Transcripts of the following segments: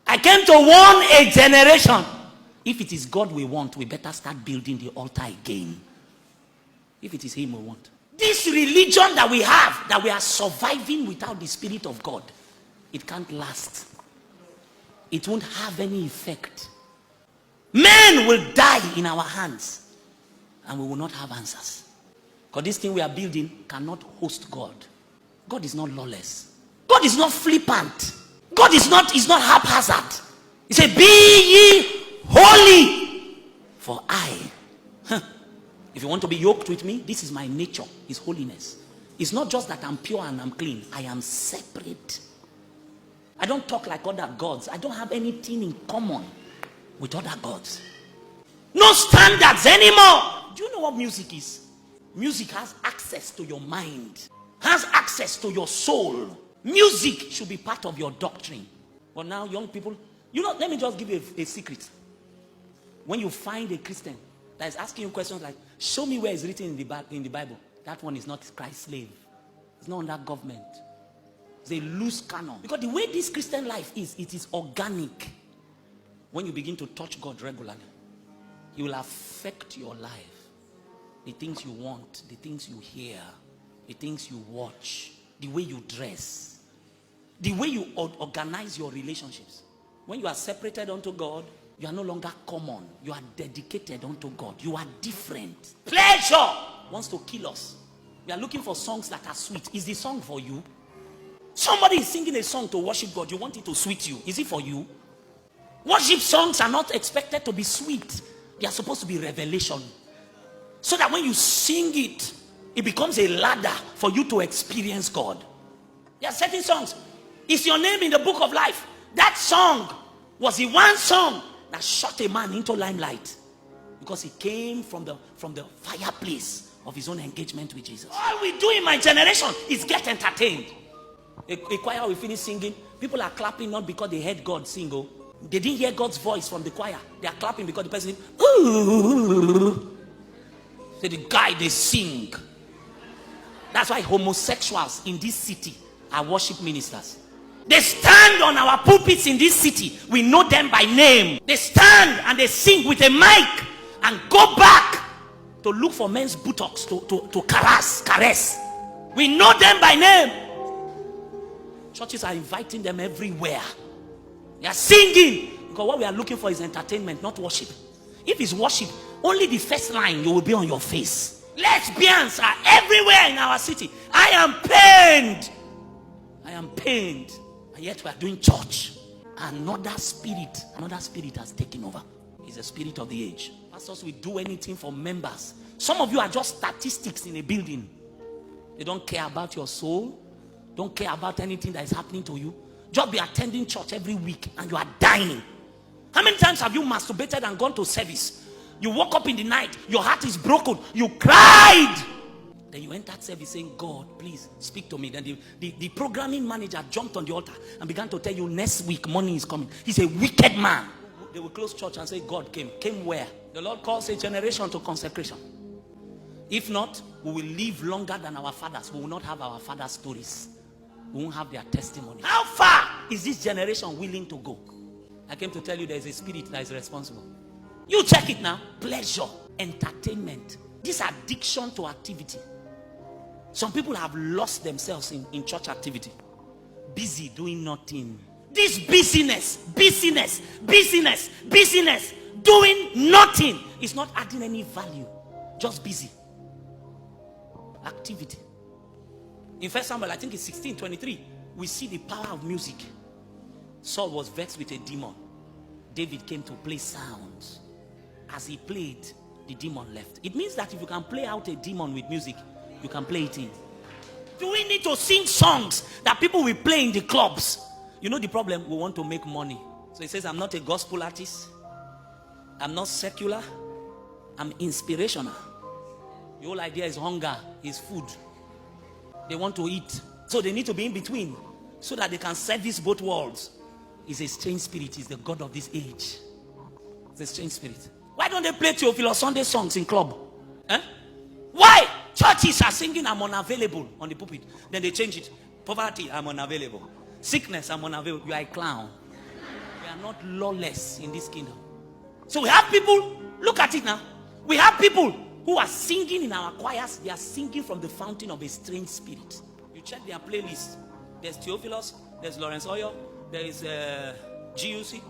I came to warn a generation. If it is God we want, we better start building the altar again. If it is him we want. This religion that we have, that we are surviving without the Spirit of God, it can't last. It won't have any effect. Men will die in our hands and we will not have answers. Because this thing we are building cannot host God. God is not lawless. God is not flippant. God is not haphazard. He said, be ye holy, for I. If you want to be yoked with me, this is my nature, is holiness. It's not just that I'm pure and I'm clean. I am separate. I don't talk like other gods. I don't have anything in common with other gods. No standards anymore. Do you know what music is? Music has access to your mind, has access to your soul. Music should be part of your doctrine. But now young people, let me just give you a secret. When you find a Christian that is asking you questions like, show me where it's written in the Bible, that one is not Christ's slave. It's not under government. It's a loose canon. Because the way this Christian life is, it is organic. When you begin to touch God regularly, He will affect your life. The things you want, the things you hear, the things you watch, the way you dress, the way you organize your relationships. When you are separated unto God, you are no longer common. You are dedicated unto God. You are different. Pleasure wants to kill us. We are looking for songs that are sweet. Is the song for you? Somebody is singing a song to worship God. You want it to sweet you. Is it for you? Worship songs are not expected to be sweet. They are supposed to be revelation. So that when you sing it, it becomes a ladder for you to experience God. There are certain songs. Is your name in the book of life? That song was the one song that shot a man into limelight. Because he came from the fireplace of his own engagement with Jesus. All we do in my generation is get entertained. A choir will finish singing. People are clapping not because they heard God sing. They didn't hear God's voice from the choir. They are clapping because the person, ooh. So the guy, they sing. That's why homosexuals in this city are worship ministers. They stand on our pulpits in this city. We know them by name. They stand and they sing with a mic and go back to look for men's buttocks to caress. We know them by name. Churches are inviting them everywhere. They are singing because what we are looking for is entertainment, not worship. If it's worship, only the first line you will be on your face. Lesbians are everywhere in our city. I am pained. And yet we are doing church. Another spirit has taken over. It's the spirit of the age. Pastors will do anything for members. Some of you are just statistics in a building. They don't care about your soul. Don't care about anything that is happening to you. Just be attending church every week and you are dying. How many times have you masturbated and gone to service? You woke up in the night, your heart is broken, you cried. Then you entered service saying, God, please speak to me. Then the programming manager jumped on the altar and began to tell you next week money is coming. He's a wicked man. They will close church and say, God came. Came where? The Lord calls a generation to consecration. If not, we will live longer than our fathers. We will not have our fathers' stories. We won't have their testimony. How far is this generation willing to go? I came to tell you there is a spirit that is responsible. You check it now. Pleasure, entertainment, this addiction to activity. Some people have lost themselves in church activity. Busy doing nothing. This busyness, doing nothing is not adding any value. Just busy. Activity. In 1 Samuel, I think it's 16:23, we see the power of music. Saul was vexed with a demon. David came to play sounds. As he played, the demon left. It means that if you can play out a demon with music, you can play it in. Do we need to sing songs that people will play in the clubs? You know the problem? We want to make money. So he says, I'm not a gospel artist. I'm not secular. I'm inspirational. The whole idea is hunger, is food. They want to eat. So they need to be in between so that they can service both worlds. It's a strange spirit. It's the God of this age. It's a strange spirit. Why don't they play Theophilus Sunday songs in club? Why? Churches are singing I'm unavailable on the pulpit. Then they change it. Poverty, I'm unavailable. Sickness, I'm unavailable. You are a clown. You are not lawless in this kingdom. So we have people, look at it now. We have people who are singing in our choirs. They are singing from the fountain of a strange spirit. You check their playlist. There's Theophilus, there's Lawrence Oyor, there is GUC.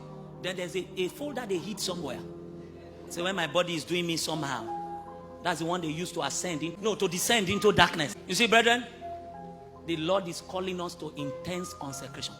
Then there's a folder they hid somewhere. So when my body is doing me somehow, that's the one they used to to descend into darkness. You see, brethren, the Lord is calling us to intense consecration.